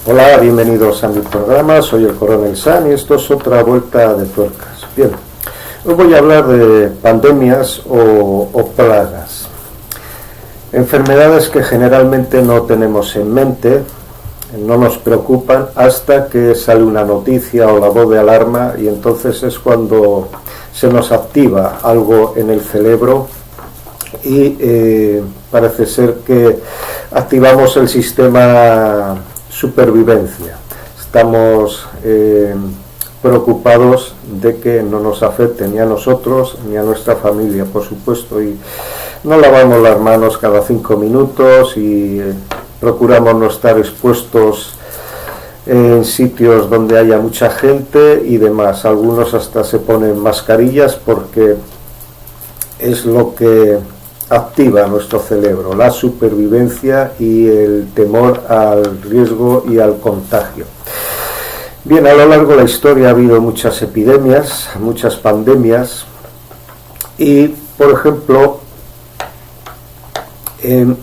Hola, bienvenidos a mi programa, soy el Coronel San y esto es otra vuelta de tuercas. Bien, hoy voy a hablar de pandemias o plagas, enfermedades que generalmente no tenemos en mente, no nos preocupan hasta que sale una noticia o la voz de alarma, y entonces es cuando se nos activa algo en el cerebro y parece ser que activamos el sistema supervivencia. Estamos preocupados de que no nos afecte ni a nosotros ni a nuestra familia, por supuesto, y no lavamos las manos cada 5 minutos y procuramos no estar expuestos en sitios donde haya mucha gente y demás. Algunos hasta se ponen mascarillas porque es lo que activa nuestro cerebro, la supervivencia y el temor al riesgo y al contagio. Bien, a lo largo de la historia ha habido muchas epidemias, muchas pandemias, y por ejemplo en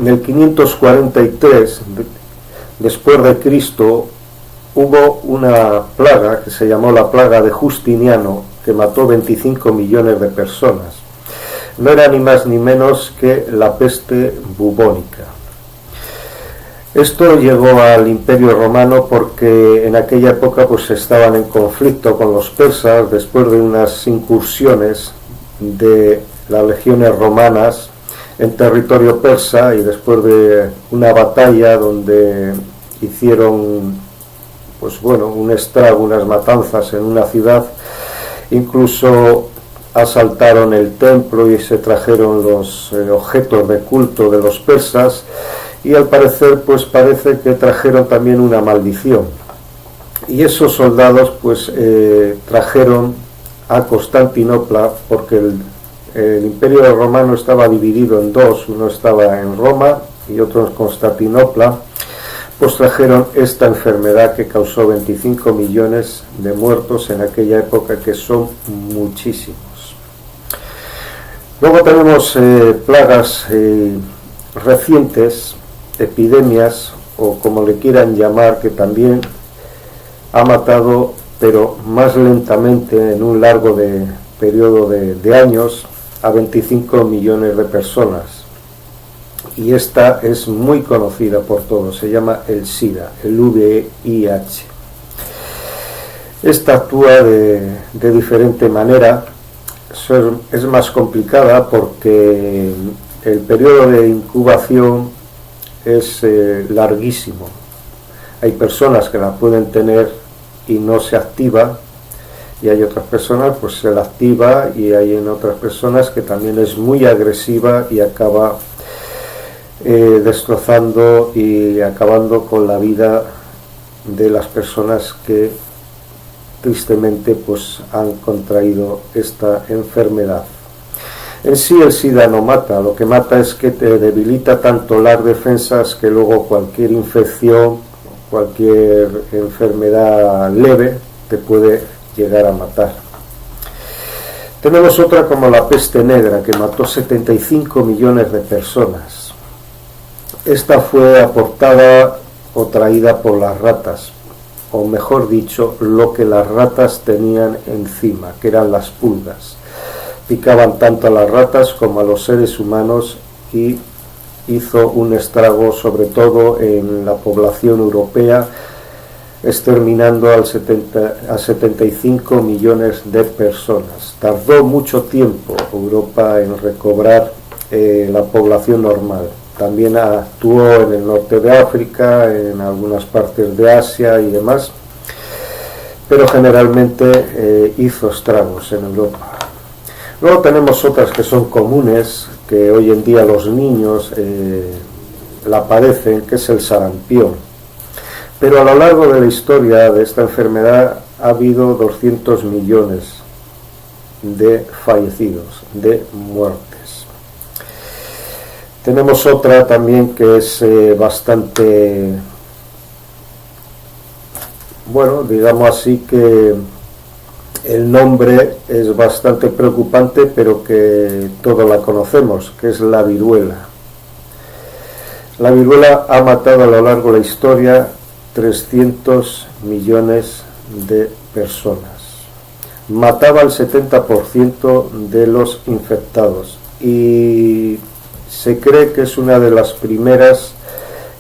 el 543 después de Cristo hubo una plaga que se llamó la plaga de Justiniano, que mató 25 millones de personas. No era ni más ni menos que la peste bubónica. Esto llegó al Imperio Romano porque en aquella época pues estaban en conflicto con los persas después de unas incursiones de las legiones romanas en territorio persa, y después de una batalla donde hicieron un estrago, unas matanzas en una ciudad, incluso asaltaron el templo y se trajeron los objetos de culto de los persas, y al parecer pues parece que trajeron también una maldición, y esos soldados trajeron a Constantinopla, porque el Imperio Romano estaba dividido en dos, uno estaba en Roma y otro en Constantinopla, pues trajeron esta enfermedad que causó 25 millones de muertos en aquella época, que son muchísimos. Luego tenemos plagas recientes, epidemias o como le quieran llamar, que también ha matado, pero más lentamente en un largo periodo de años, a 25 millones de personas. Y esta es muy conocida por todos, se llama el SIDA, el VIH. Esta actúa de diferente manera. Es más complicada porque el periodo de incubación es larguísimo. Hay personas que la pueden tener y no se activa, y hay otras personas pues se la activa, y hay en otras personas que también es muy agresiva y acaba destrozando y acabando con la vida de las personas que tristemente pues han contraído esta enfermedad. En sí el SIDA no mata, lo que mata es que te debilita tanto las defensas que luego cualquier infección, cualquier enfermedad leve te puede llegar a matar. Tenemos otra como la peste negra, que mató 75 millones de personas. Esta fue aportada o traída por las ratas, o mejor dicho, lo que las ratas tenían encima, que eran las pulgas. Picaban tanto a las ratas como a los seres humanos y hizo un estrago sobre todo en la población europea, exterminando a 75 millones de personas. Tardó mucho tiempo Europa en recobrar la población normal. También actuó en el norte de África, en algunas partes de Asia y demás, pero generalmente hizo estragos en Europa. Luego tenemos otras que son comunes, que hoy en día los niños la padecen, que es el sarampión. Pero a lo largo de la historia de esta enfermedad ha habido 200 millones de fallecidos, de muertes. Tenemos otra también que es bastante, digamos así, que el nombre es bastante preocupante, pero que todos la conocemos, que es la viruela. La viruela ha matado a lo largo de la historia 300 millones de personas. Mataba al 70% de los infectados y se cree que es una de las primeras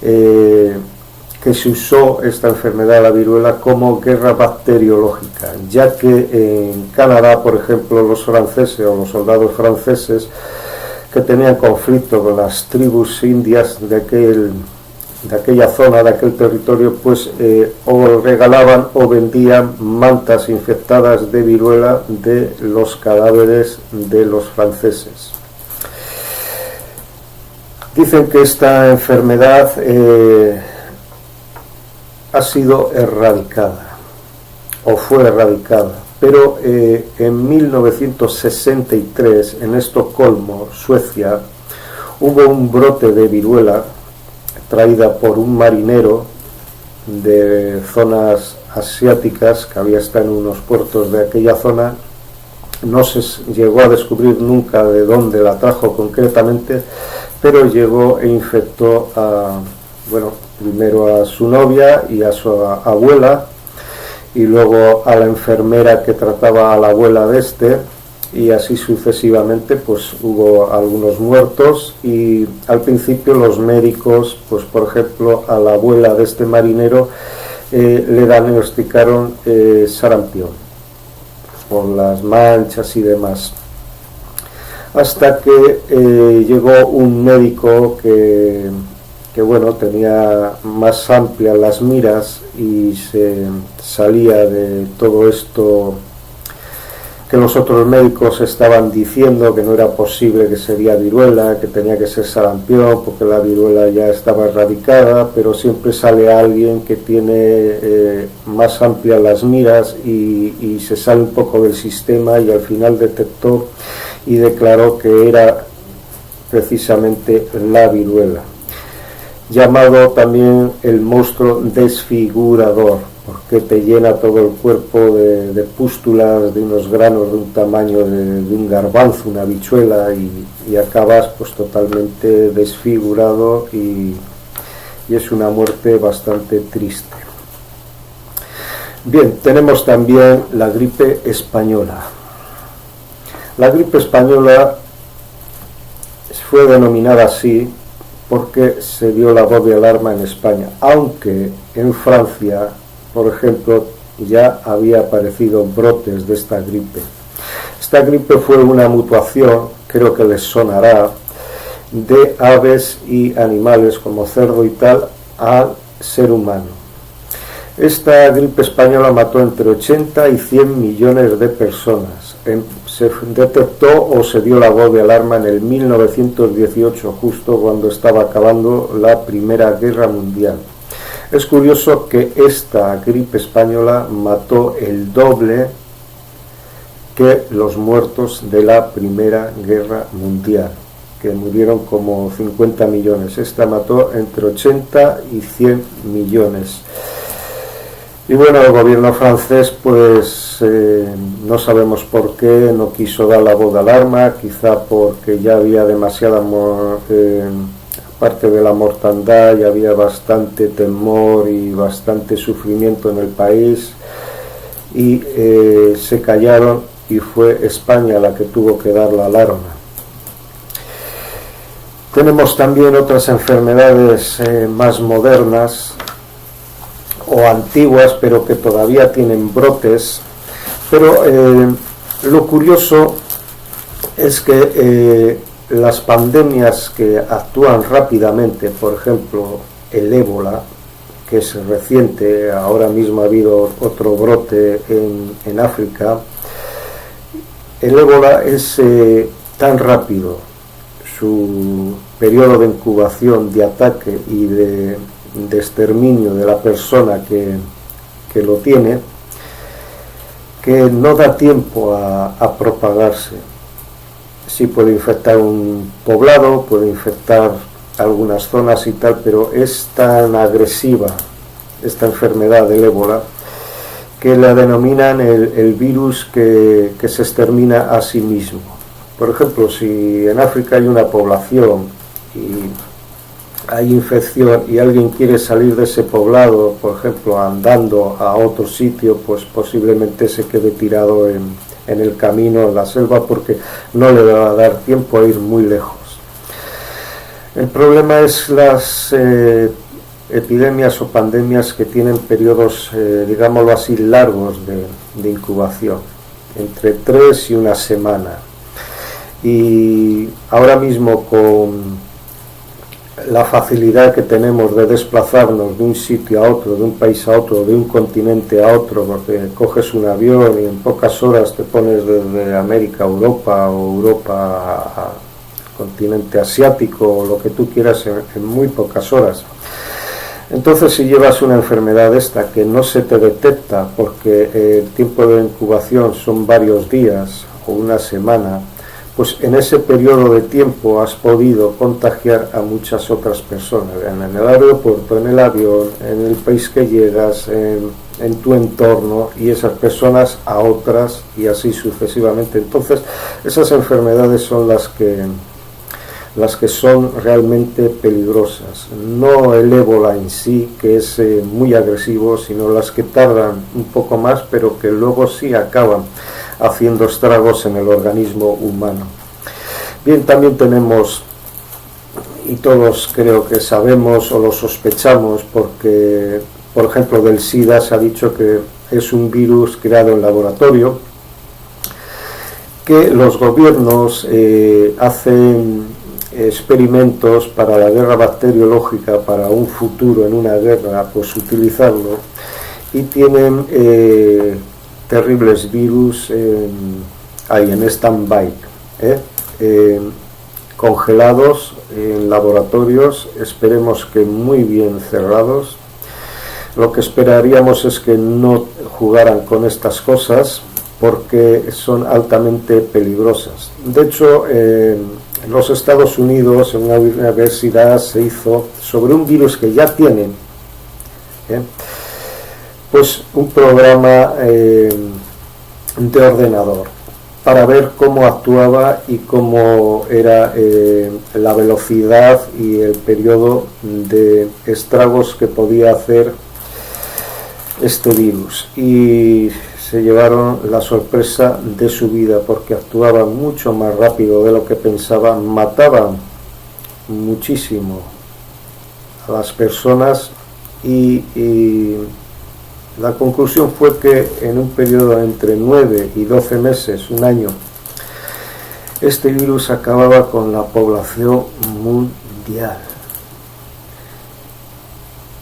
que se usó esta enfermedad, la viruela, como guerra bacteriológica, ya que en Canadá, por ejemplo, los franceses o los soldados franceses que tenían conflicto con las tribus indias de aquella zona, de aquel territorio, pues o regalaban o vendían mantas infectadas de viruela de los cadáveres de los franceses. Dicen que esta enfermedad ha sido erradicada o fue erradicada, pero en 1963 en Estocolmo, Suecia, hubo un brote de viruela traída por un marinero de zonas asiáticas que había estado en unos puertos de aquella zona. No se llegó a descubrir nunca de dónde la trajo concretamente, pero llegó e infectó primero a su novia y a su abuela, y luego a la enfermera que trataba a la abuela de este, y así sucesivamente. Pues hubo algunos muertos, y al principio los médicos, pues por ejemplo a la abuela de este marinero le diagnosticaron sarampión por las manchas y demás, hasta que llegó un médico que tenía más amplias las miras y se salía de todo esto que los otros médicos estaban diciendo, que no era posible, que sería viruela, que tenía que ser sarampión porque la viruela ya estaba erradicada, pero siempre sale alguien que tiene más amplias las miras y se sale un poco del sistema, y al final detectó y declaró que era precisamente la viruela, llamado también el monstruo desfigurador, porque te llena todo el cuerpo de pústulas, de unos granos de un tamaño de un garbanzo, una habichuela, y acabas pues totalmente desfigurado, y es una muerte bastante triste. Bien, tenemos también la gripe española. La gripe española fue denominada así porque se dio la voz de alarma en España, aunque en Francia, por ejemplo, ya había aparecido brotes de esta gripe. Esta gripe fue una mutación, creo que les sonará, de aves y animales como cerdo y tal al ser humano. Esta gripe española mató entre 80 y 100 millones de personas. Se detectó o se dio la voz de alarma en el 1918, justo cuando estaba acabando la Primera Guerra Mundial. Es curioso que esta gripe española mató el doble que los muertos de la Primera Guerra Mundial, que murieron como 50 millones. Esta mató entre 80 y 100 millones. Y bueno, el gobierno francés, pues no sabemos por qué no quiso dar la voz de alarma, quizá porque ya había demasiada, aparte de la mortandad, ya había bastante temor y bastante sufrimiento en el país, y se callaron, y fue España la que tuvo que dar la alarma. Tenemos también otras enfermedades más modernas o antiguas, pero que todavía tienen brotes, pero lo curioso es que las pandemias que actúan rápidamente, por ejemplo el ébola, que es reciente, ahora mismo ha habido otro brote en África. El ébola es tan rápido, su periodo de incubación, de ataque y de exterminio de la persona que lo tiene, que no da tiempo a propagarse. Sí puede infectar un poblado, puede infectar algunas zonas y tal, pero es tan agresiva esta enfermedad del ébola que la denominan el virus que se extermina a sí mismo. Por ejemplo, si en África hay una población y hay infección y alguien quiere salir de ese poblado, por ejemplo, andando a otro sitio, pues posiblemente se quede tirado en el camino, en la selva, porque no le va a dar tiempo a ir muy lejos. El problema es las epidemias o pandemias que tienen periodos, digámoslo así, largos de incubación, entre 3 y una semana. Y ahora mismo, con la facilidad que tenemos de desplazarnos de un sitio a otro, de un país a otro, de un continente a otro, porque coges un avión y en pocas horas te pones desde América a Europa, o Europa al continente asiático, o lo que tú quieras, en muy pocas horas. Entonces, si llevas una enfermedad esta que no se te detecta, porque el tiempo de incubación son varios días o una semana, pues en ese periodo de tiempo has podido contagiar a muchas otras personas, en el aeropuerto, en el avión, en el país que llegas, en tu entorno, y esas personas a otras, y así sucesivamente. Entonces, esas enfermedades son las que son realmente peligrosas, no el ébola en sí, que es muy agresivo, sino las que tardan un poco más, pero que luego sí acaban haciendo estragos en el organismo humano. Bien, también tenemos, y todos creo que sabemos o lo sospechamos, porque, por ejemplo, del SIDA se ha dicho que es un virus creado en laboratorio, que los gobiernos hacen experimentos para la guerra bacteriológica, para un futuro en una guerra, pues utilizarlo, y tienen terribles virus ahí en stand-by, congelados en laboratorios, esperemos que muy bien cerrados. Lo que esperaríamos es que no jugaran con estas cosas, porque son altamente peligrosas. De hecho, en los Estados Unidos, en una universidad, se hizo sobre un virus que ya tienen, pues un programa de ordenador para ver cómo actuaba y cómo era la velocidad y el periodo de estragos que podía hacer este virus. Y se llevaron la sorpresa de su vida, porque actuaba mucho más rápido de lo que pensaban, mataban muchísimo a las personas, y la conclusión fue que en un periodo entre 9 y 12 meses, un año, este virus acababa con la población mundial.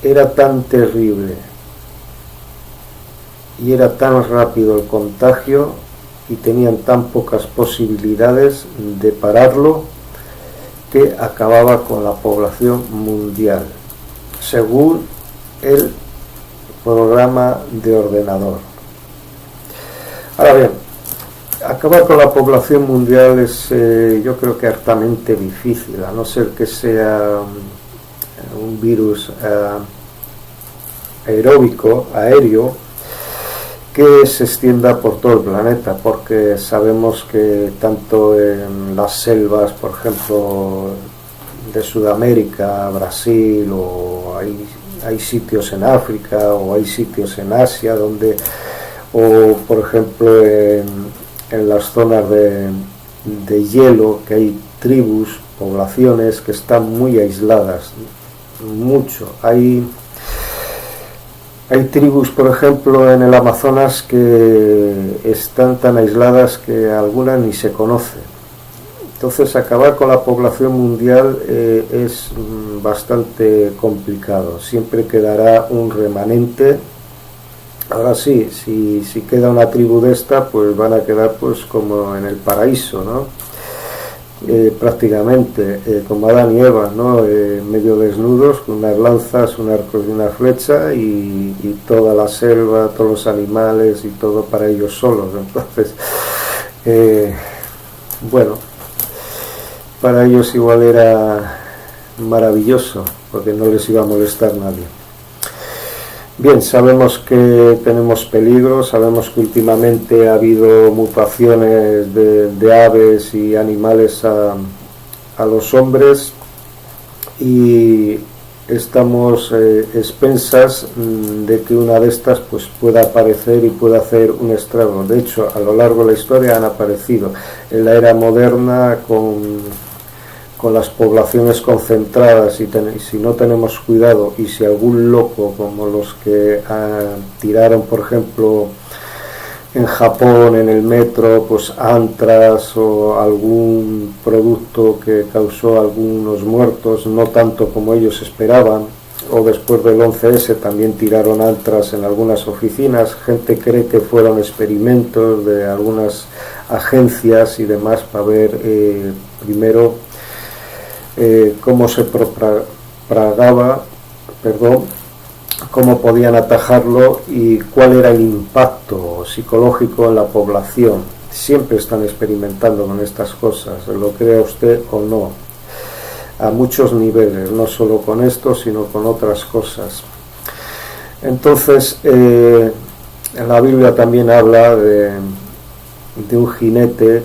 Era tan terrible y era tan rápido el contagio, y tenían tan pocas posibilidades de pararlo, que acababa con la población mundial, según el programa de ordenador. Ahora bien, acabar con la población mundial es yo creo que hartamente difícil, a no ser que sea un virus aéreo, que se extienda por todo el planeta, porque sabemos que tanto en las selvas, por ejemplo, de Sudamérica, Brasil, o hay sitios en África, o hay sitios en Asia, donde, o por ejemplo en las zonas de hielo, que hay tribus, poblaciones que están muy aisladas, mucho. Hay tribus, por ejemplo, en el Amazonas, que están tan aisladas que algunas ni se conocen. Entonces, acabar con la población mundial es bastante complicado. Siempre quedará un remanente. Ahora sí, si queda una tribu de esta, pues van a quedar pues como en el paraíso, ¿no? Prácticamente como Adán y Eva, ¿no? Medio desnudos, con unas lanzas, un arco y una flecha, y toda la selva, todos los animales y todo para ellos solos. Entonces, bueno, para ellos igual era maravilloso, porque no les iba a molestar nadie. Bien, sabemos que tenemos peligro, sabemos que últimamente ha habido mutaciones de aves y animales a los hombres, y estamos expensas de que una de estas pues pueda aparecer y pueda hacer un estrago. De hecho, a lo largo de la historia han aparecido. En la era moderna, con las poblaciones concentradas, y si no tenemos cuidado, y si algún loco como los que tiraron, por ejemplo, en Japón, en el metro, pues antras o algún producto que causó algunos muertos, no tanto como ellos esperaban, o después del 11S también tiraron antras en algunas oficinas. Gente cree que fueron experimentos de algunas agencias y demás para ver primero cómo se propagaba, cómo podían atajarlo y cuál era el impacto psicológico en la población. Siempre están experimentando con estas cosas, lo crea usted o no, a muchos niveles, no solo con esto, sino con otras cosas. Entonces, en la Biblia también habla de un jinete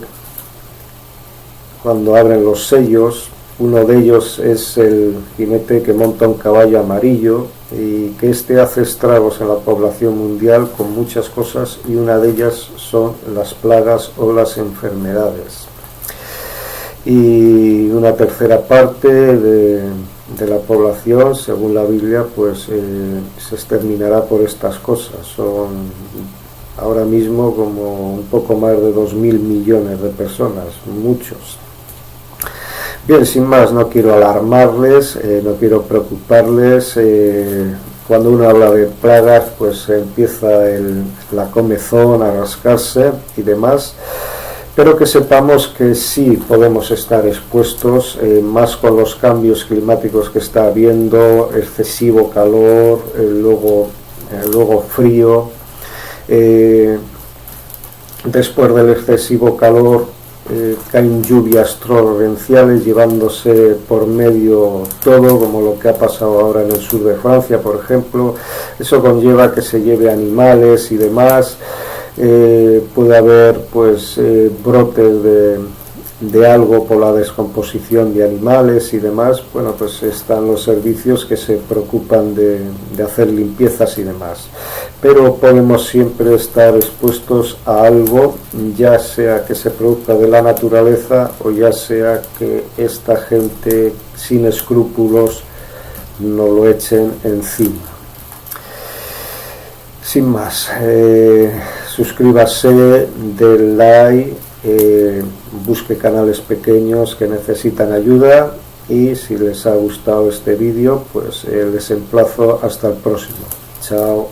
cuando abren los sellos. Uno de ellos es el jinete que monta un caballo amarillo, y que hace estragos en la población mundial con muchas cosas, y una de ellas son las plagas o las enfermedades. Y una tercera parte de la población, según la Biblia, pues se exterminará por estas cosas. Son ahora mismo como un poco más de 2.000 millones de personas, muchos. Bien, sin más, no quiero alarmarles, no quiero preocuparles. Cuando uno habla de plagas, pues empieza la comezón a rascarse y demás, pero que sepamos que sí podemos estar expuestos, más con los cambios climáticos que está habiendo, excesivo calor, luego frío. Después del excesivo calor, caen lluvias torrenciales llevándose por medio todo, como lo que ha pasado ahora en el sur de Francia, por ejemplo. Eso conlleva que se lleve animales y demás. Puede haber pues brotes de algo por la descomposición de animales y demás. Bueno, pues están los servicios que se preocupan de hacer limpiezas y demás, pero podemos siempre estar expuestos a algo, ya sea que se produzca de la naturaleza o ya sea que esta gente sin escrúpulos nos lo echen encima. Sin más, suscríbase, dé like, busque canales pequeños que necesitan ayuda, y si les ha gustado este vídeo, pues les emplazo hasta el próximo. Chao.